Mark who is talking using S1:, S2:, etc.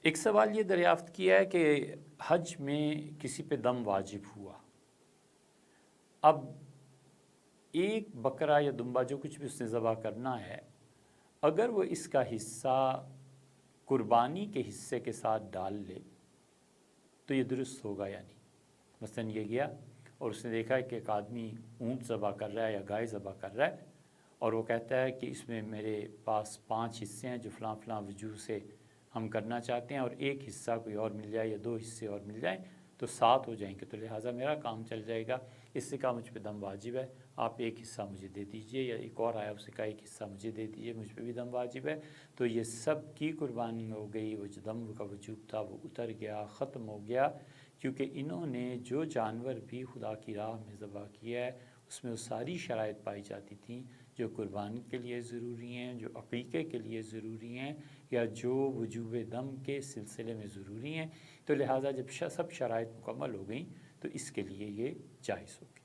S1: ایک سوال یہ دریافت کیا ہے کہ حج میں کسی پہ دم واجب ہوا، اب ایک بکرا یا دمبا جو کچھ بھی اس نے ذبح کرنا ہے، اگر وہ اس کا حصہ قربانی کے حصے کے ساتھ ڈال لے تو یہ درست ہوگا یا نہیں؟ مثلا یہ گیا اور اس نے دیکھا ہے کہ ایک آدمی اونٹ ذبح کر رہا ہے یا گائے ذبح کر رہا ہے، اور وہ کہتا ہے کہ اس میں میرے پاس 5 حصے ہیں جو فلاں فلاں وجوہ سے ہم کرنا چاہتے ہیں، اور ایک حصہ کوئی اور مل جائے یا 2 حصے اور مل جائیں تو 7 ہو جائیں گے، تو لہٰذا میرا کام چل جائے گا۔ اس سے کہا مجھ پہ دم واجب ہے، آپ ایک حصہ مجھے دے دیجئے، یا ایک اور آیا اسے کہا ایک حصہ مجھے دے دیجئے، مجھ پہ بھی دم واجب ہے۔ تو یہ سب کی قربانی ہو گئی، وہ جو دم کا وجوب تھا وہ اتر گیا، ختم ہو گیا، کیونکہ انہوں نے جو جانور بھی خدا کی راہ میں ذبح کیا ہے اس میں وہ ساری شرائط پائی جاتی تھیں جو قربانی کے لیے ضروری ہیں، جو عقیقے کے لیے ضروری ہیں، یا جو وجوب دم کے سلسلے میں ضروری ہیں، تو لہٰذا جب سب شرائط مکمل ہو گئیں تو اس کے لیے یہ جائز ہو گئی۔